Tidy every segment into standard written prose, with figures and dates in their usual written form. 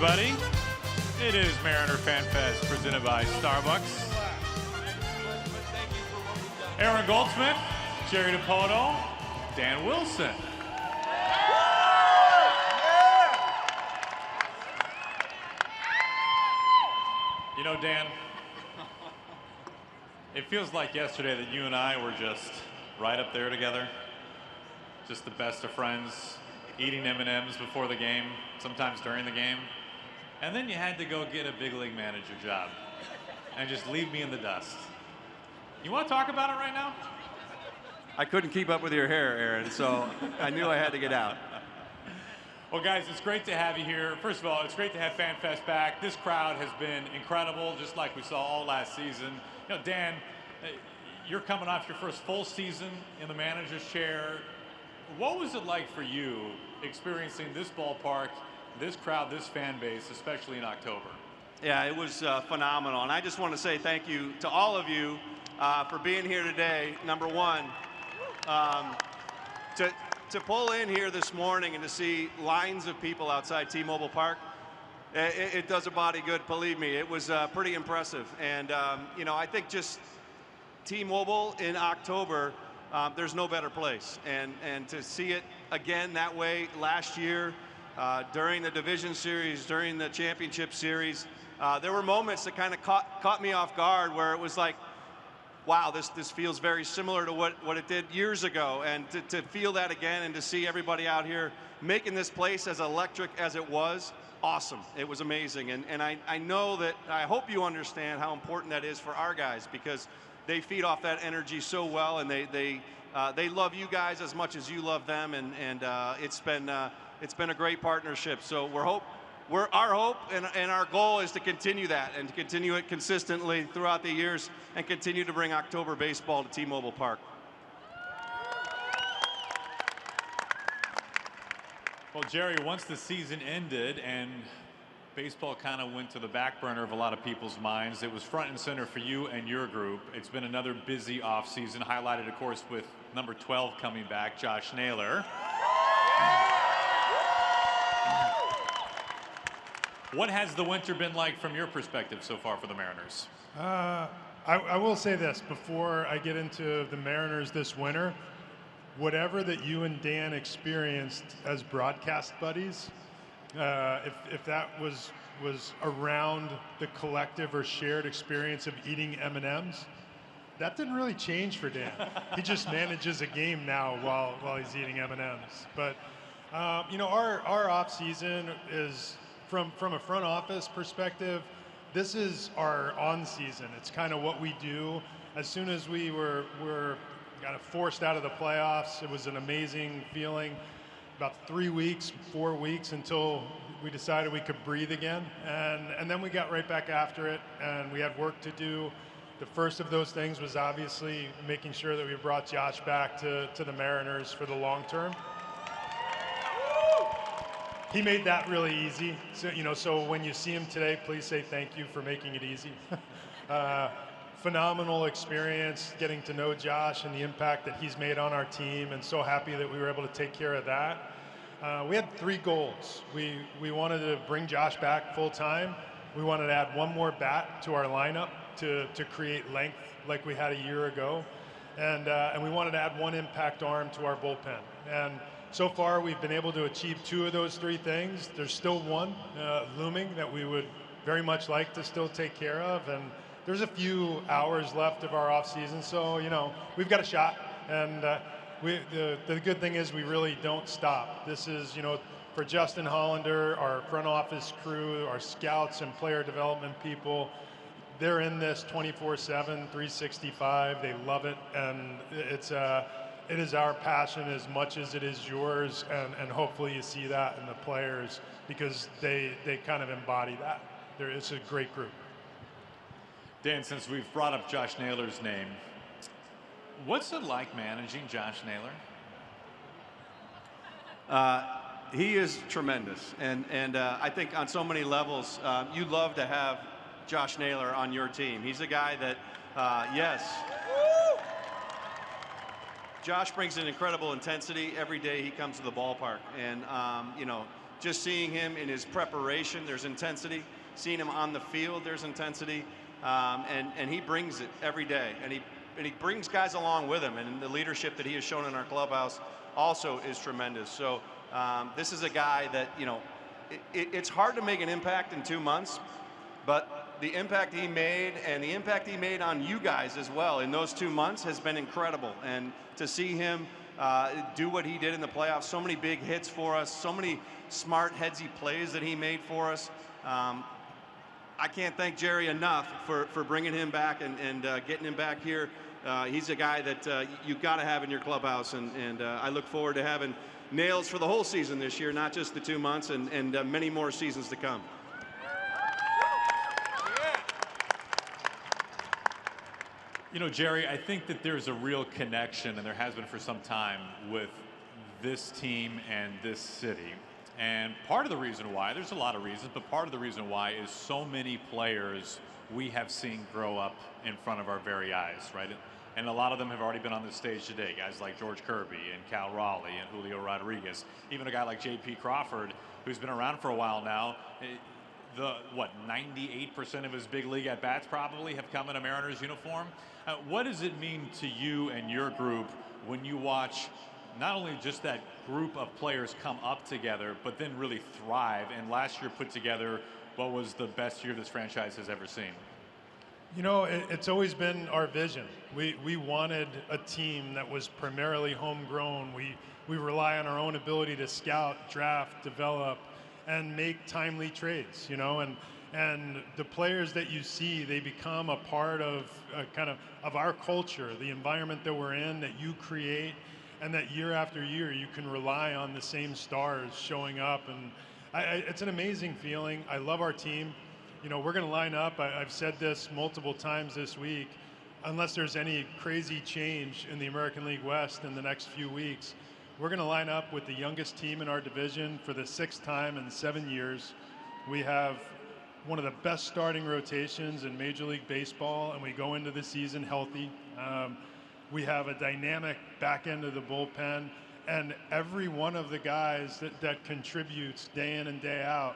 everybody. It is Mariner FanFest presented by Starbucks. Aaron Goldsmith, Jerry Dipoto, Dan Wilson. You know, Dan, it feels like yesterday that you and I were just right up there together. Just the best of friends, eating M&Ms before the game, sometimes during the game. And then you had to go get a big league manager job and just leave me in the dust. You want to talk about it right now? I couldn't keep up with your hair, Aaron, so I knew I had to get out. Well, guys, it's great to have you here. First of all, it's great to have FanFest back. This crowd has been incredible, just like we saw all last season. You know, Dan, you're coming off your first full season in the manager's chair. What was it like for you experiencing this ballpark, this crowd, this fan base, especially in October? Yeah, it was phenomenal. And I just want to say thank you to all of you for being here today. Number one, to pull in here this morning and to see lines of people outside T-Mobile Park, it does a body good, believe me. It was pretty impressive. And, you know, I think just T-Mobile in October, there's no better place. And to see it again that way last year, during the division series, during the championship series, there were moments that kind of caught me off guard where it was like, wow, this feels very similar to what it did years ago. And to feel that again and to see everybody out here making this place as electric as it was, awesome. It was amazing. And I know that, I hope you understand how important that is for our guys, because they feed off that energy so well, and they love you guys as much as you love them, and it's been a great partnership. So our hope and our goal is to continue that and to continue it consistently throughout the years and continue to bring October baseball to T-Mobile Park. Well, Jerry, once the season ended and baseball kind of went to the back burner of a lot of people's minds, it was front and center for you and your group. It's been another busy offseason, highlighted, of course, with number 12 coming back, Josh Naylor. What has the winter been like from your perspective so far for the Mariners? I will say this before I get into the Mariners this winter. Whatever that you and Dan experienced as broadcast buddies, if that was around the collective or shared experience of eating M&Ms, that didn't really change for Dan. He just manages a game now while he's eating M&Ms. But you know, our off season is from a front office perspective. This is our on season. It's kind of what we do. As soon as we were kind of forced out of the playoffs, it was an amazing feeling. About 3 weeks, 4 weeks until we decided we could breathe again. And then we got right back after it, and we had work to do. The first of those things was obviously making sure that we brought Josh back to the Mariners for the long term. He made that really easy. So, you know, so when you see him today, please say thank you for making it easy. Phenomenal experience getting to know Josh and the impact that he's made on our team, and so happy that we were able to take care of that. We had 3 goals. We wanted to bring Josh back full time. We wanted to add one more bat to our lineup to create length like we had a year ago. And we wanted to add one impact arm to our bullpen. And so far, we've been able to achieve 2 of those 3 things. There's still one looming that we would very much like to still take care of. And there's a few hours left of our off season, so you know we've got a shot. And the good thing is we really don't stop. This is, you know, for Justin Hollander, our front office crew, our scouts and player development people. They're in this 24/7, 365. They love it, and it is our passion as much as it is yours, and hopefully you see that in the players, because they kind of embody that. It's a great group. Dan, since we've brought up Josh Naylor's name, what's it like managing Josh Naylor? He is tremendous, and I think on so many levels, you love to have Josh Naylor on your team. He's a guy that, yes, Josh brings an incredible intensity every day he comes to the ballpark, and you know, just seeing him in his preparation, there's intensity. Seeing him on the field, there's intensity. And he brings it every day. And he brings guys along with him. And the leadership that he has shown in our clubhouse also is tremendous. So this is a guy that, you know, it's hard to make an impact in 2 months, but the impact he made and the impact he made on you guys as well in those 2 months has been incredible. And to see him do what he did in the playoffs, so many big hits for us, so many smart headsy plays that he made for us. I can't thank Jerry enough for bringing him back and getting him back here. He's a guy that you've got to have in your clubhouse, and I look forward to having Nails for the whole season this year, not just the 2 months, and many more seasons to come. You know, Jerry, I think that there's a real connection, and there has been for some time, with this team and this city. And part of the reason why, there's a lot of reasons, but part of the reason why is so many players we have seen grow up in front of our very eyes, right? And a lot of them have already been on the stage today, guys like George Kirby and Cal Raleigh and Julio Rodriguez, even a guy like J.P. Crawford, who's been around for a while now. 98% of his big league at-bats probably have come in a Mariners uniform. What does it mean to you and your group when you watch not only just that group of players come up together, but then really thrive, and last year put together what was the best year this franchise has ever seen? You know, it's always been our vision. We wanted a team that was primarily homegrown. We rely on our own ability to scout, draft, develop, and make timely trades, you know, and the players that you see, they become a part of of our culture, the environment that we're in, that you create, and that year after year you can rely on the same stars showing up. And it's an amazing feeling. I love our team. You know, we're going to line up. I've said this multiple times this week. Unless there's any crazy change in the American League West in the next few weeks, we're going to line up with the youngest team in our division for the 6th time in 7 years. We have one of the best starting rotations in Major League Baseball, and we go into the season healthy. We have a dynamic back end of the bullpen, and every one of the guys that contributes day in and day out,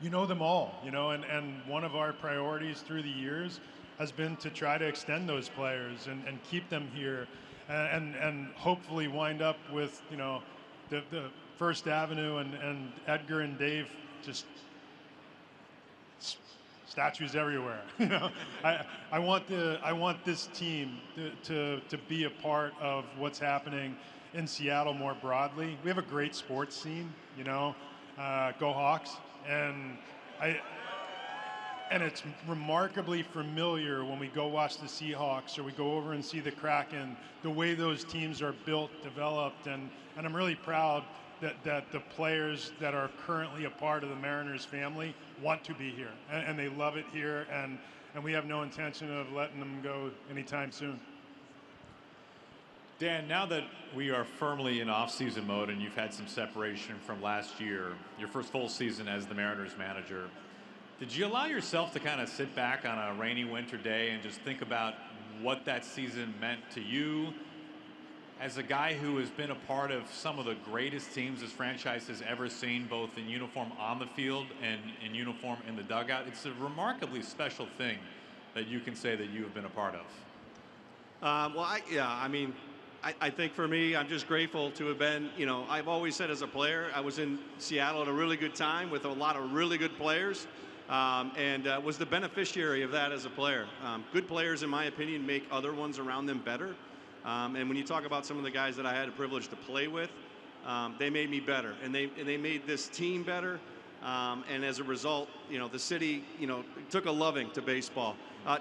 you know them all, you know, and one of our priorities through the years has been to try to extend those players and keep them here and hopefully wind up with, you know, the First Avenue and Edgar and Dave, just statues everywhere. You know, I want this team to be a part of what's happening in Seattle more broadly. We have a great sports scene, you know, go Hawks. And it's remarkably familiar when we go watch the Seahawks or we go over and see the Kraken, the way those teams are built, developed, and I'm really proud that the players that are currently a part of the Mariners family want to be here, and they love it here, and we have no intention of letting them go anytime soon. Dan, now that we are firmly in off-season mode and you've had some separation from last year, your first full season as the Mariners manager, did you allow yourself to kind of sit back on a rainy winter day and just think about what that season meant to you as a guy who has been a part of some of the greatest teams this franchise has ever seen, both in uniform on the field and in uniform in the dugout? It's a remarkably special thing that you can say that you have been a part of. I think for me, I'm just grateful to have been, you know, I've always said as a player, I was in Seattle at a really good time with a lot of really good players, and was the beneficiary of that as a player. Good players, in my opinion, make other ones around them better. And when you talk about some of the guys that I had the privilege to play with, they made me better, and they made this team better. And as a result, you know, the city, you know, took a loving to baseball.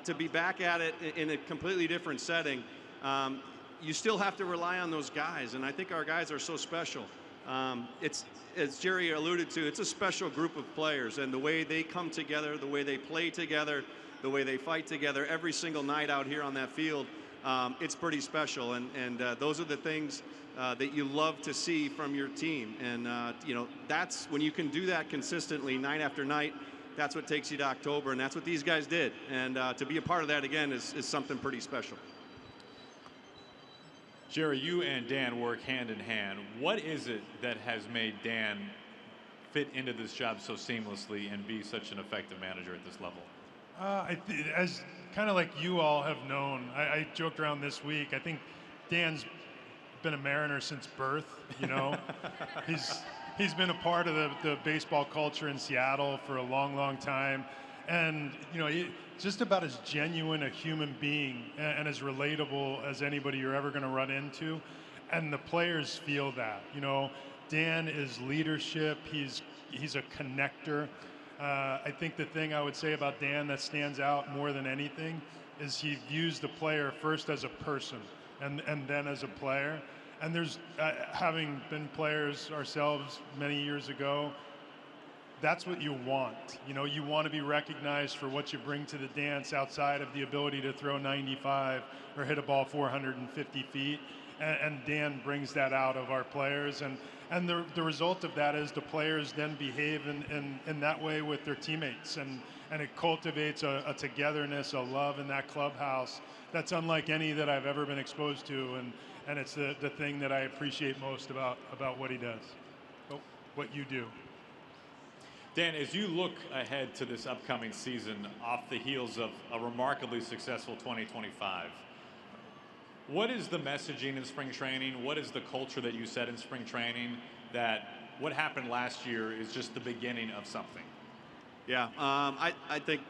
To be back at it in a completely different setting, you still have to rely on those guys, and I think our guys are so special. It's, as Jerry alluded to, it's a special group of players, and the way they come together, the way they play together, the way they fight together every single night out here on that field, it's pretty special, and those are the things that you love to see from your team. And you know, that's when you can do that consistently night after night. That's what takes you to October, and that's what these guys did. And to be a part of that again is something pretty special. Jerry, you and Dan work hand in hand. What is it that has made Dan fit into this job so seamlessly and be such an effective manager at this level? As kind of like you all have known, I joked around this week. I think Dan's been a Mariner since birth. You know, he's been a part of the baseball culture in Seattle for a long, long time, and you know, just about as genuine a human being and as relatable as anybody you're ever going to run into, and the players feel that. You know, Dan is leadership. He's a connector. I think the thing I would say about Dan that stands out more than anything is he views the player first as a person and then as a player. And there's, having been players ourselves many years ago, that's what you want. You know, you want to be recognized for what you bring to the dance outside of the ability to throw 95 or hit a ball 450 feet. And Dan brings that out of our players. And the result of that is the players then behave in that way with their teammates. And it cultivates a togetherness, a love in that clubhouse that's unlike any that I've ever been exposed to. And it's the thing that I appreciate most about what he does, what you do. Dan, as you look ahead to this upcoming season off the heels of a remarkably successful 2025, what is the messaging in spring training? What is the culture that you set in spring training that what happened last year is just the beginning of something? Yeah, I think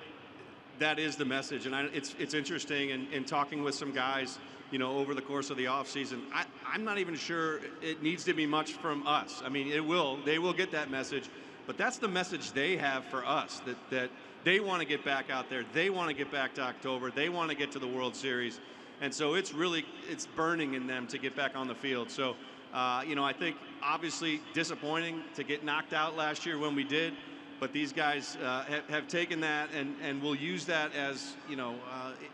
that is the message. And it's interesting in talking with some guys, you know, over the course of the offseason. I'm not even sure it needs to be much from us. I mean, they will get that message. But that's the message they have for us, that they want to get back out there. They want to get back to October. They want to get to the World Series. And so it's burning in them to get back on the field. So, you know, I think obviously disappointing to get knocked out last year when we did. But these guys have taken that and will use that as, you know,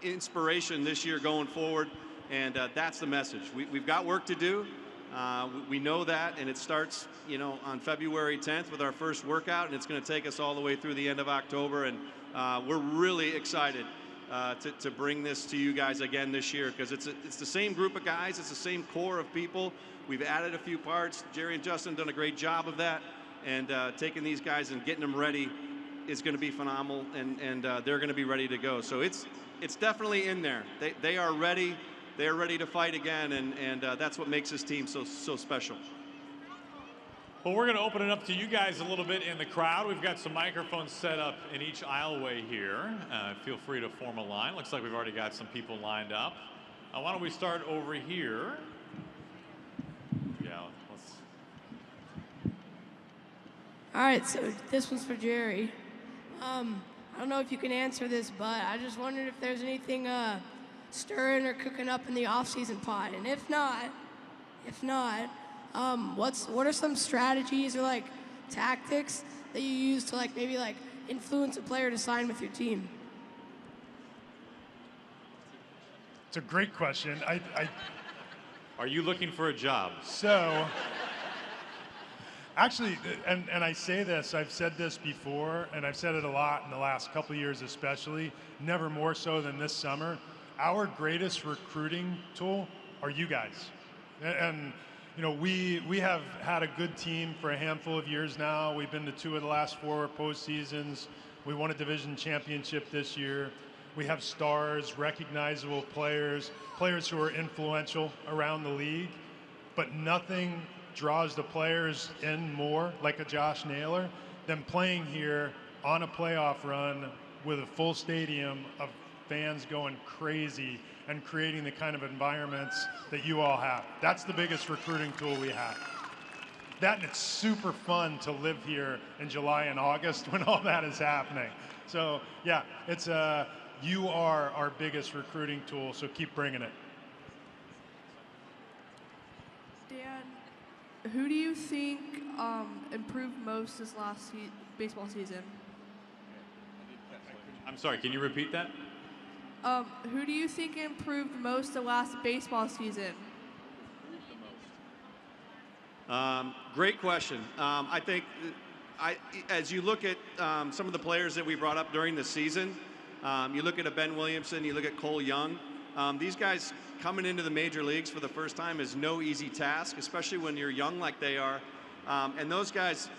inspiration this year going forward. And that's the message. We've got work to do. We know that, and it starts, you know, on February 10th with our first workout, and it's going to take us all the way through the end of October. And we're really excited to bring this to you guys again this year, because it's the same group of guys, it's the same core of people. We've added a few parts. Jerry and Justin done a great job of that, and taking these guys and getting them ready is going to be phenomenal, and they're going to be ready to go. So it's definitely in there. They are ready. They're ready to fight again, and that's what makes this team so special. Well, we're going to open it up to you guys a little bit in the crowd. We've got some microphones set up in each aisleway here. Feel free to form a line. Looks like we've already got some people lined up. Why don't we start over here? Yeah, let's. All right, so this one's for Jerry. I don't know if you can answer this, but I just wondered if there's anything stirring or cooking up in the off-season pot, and if not, what are some strategies or like tactics that you use to like maybe like influence a player to sign with your team? It's a great question. Are you looking for a job? So, actually, and I say this, I've said this before, and I've said it a lot in the last couple of years especially, never more so than this summer. Our greatest recruiting tool are you guys. And you know, we have had a good team for a handful of years now. We've been to 2 of the last 4 postseasons. We won a division championship this year. We have stars, recognizable players who are influential around the league, but nothing draws the players in more, like a Josh Naylor, than playing here on a playoff run with a full stadium of fans going crazy and creating the kind of environments that you all have. That's the biggest recruiting tool we have. That, and it's super fun to live here in July and August when all that is happening. So yeah, it's you are our biggest recruiting tool, so keep bringing it. Dan, who do you think improved most this last baseball season? I'm sorry, can you repeat that? Who do you think improved most the last baseball season? Great question. I think as you look at some of the players that we brought up during the season, you look at a Ben Williamson, you look at Cole Young. These guys coming into the major leagues for the first time is no easy task, especially when you're young like they are. And those guys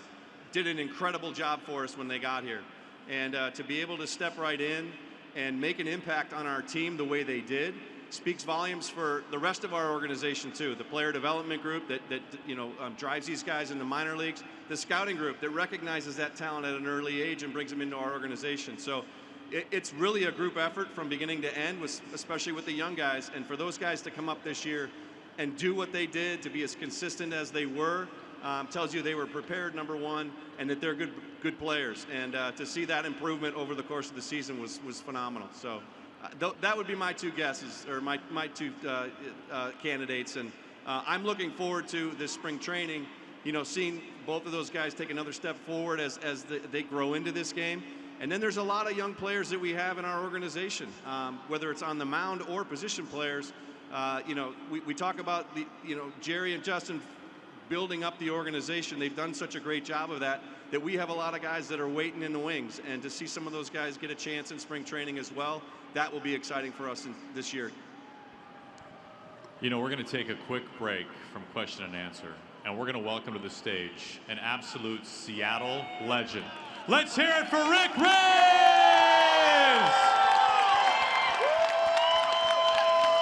did an incredible job for us when they got here. And to be able to step right in and make an impact on our team the way they did speaks volumes for the rest of our organization too. The player development group that drives these guys in the minor leagues, the scouting group that recognizes that talent at an early age and brings them into our organization. So it's really a group effort from beginning to end, especially with the young guys. And for those guys to come up this year and do what they did, to be as consistent as they were, tells you they were prepared, number one, and that they're good players. And to see that improvement over the course of the season was phenomenal. So that would be my two guesses, or my two candidates. And I'm looking forward to this spring training, seeing both of those guys take another step forward as they grow into this game. And then there's a lot of young players that we have in our organization, whether it's on the mound or position players. We talk about Jerry and Justin building up the organization. They've done such a great job of that we have a lot of guys that are waiting in the wings. And to see some of those guys get a chance in spring training as well, that will be exciting for us this year. We're going to take a quick break from question and answer, and we're going to welcome to the stage an absolute Seattle legend. Let's hear it for Rick Riz!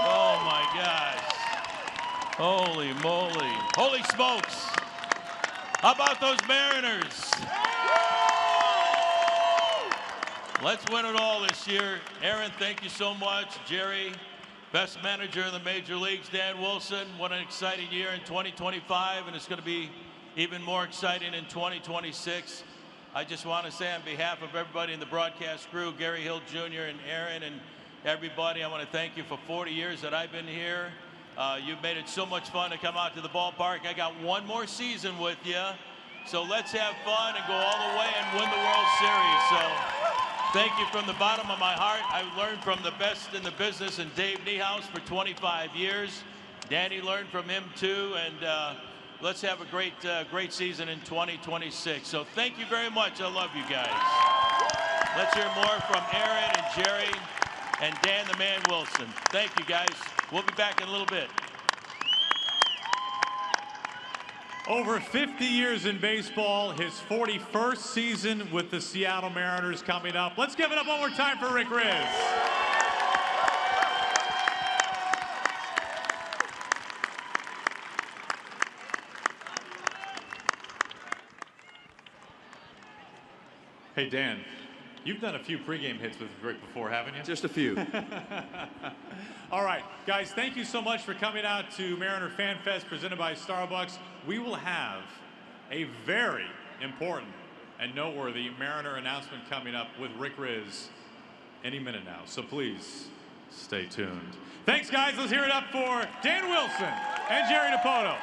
Oh my gosh. Holy moly. Holy smokes. How about those Mariners? Let's win it all this year. Aaron, thank you so much. Jerry, best manager in the major leagues. Dan Wilson, what an exciting year in 2025, and it's going to be even more exciting in 2026. I just want to say on behalf of everybody in the broadcast crew, Gary Hill Jr. and Aaron and everybody, I want to thank you for 40 years that I've been here. You've made it so much fun to come out to the ballpark. I got one more season with you, so let's have fun and go all the way and win the World Series. So thank you from the bottom of my heart. I learned from the best in the business and Dave Niehaus for 25 years. Danny learned from him too, and let's have a great season in 2026. So thank you very much. I love you guys. Let's hear more from Aaron and Jerry and Dan the Man Wilson. Thank you, guys. We'll be back in a little bit. Over 50 years in baseball, his 41st season with the Seattle Mariners coming up. Let's give it up one more time for Rick Riz. Hey, Dan, you've done a few pregame hits with Rick before, haven't you? Just a few. All right, guys, thank you so much for coming out to Mariner FanFest presented by Starbucks. We will have a very important and noteworthy Mariner announcement coming up with Rick Riz any minute now. So please stay tuned. Thanks, guys. Let's hear it up for Dan Wilson and Jerry Dipoto.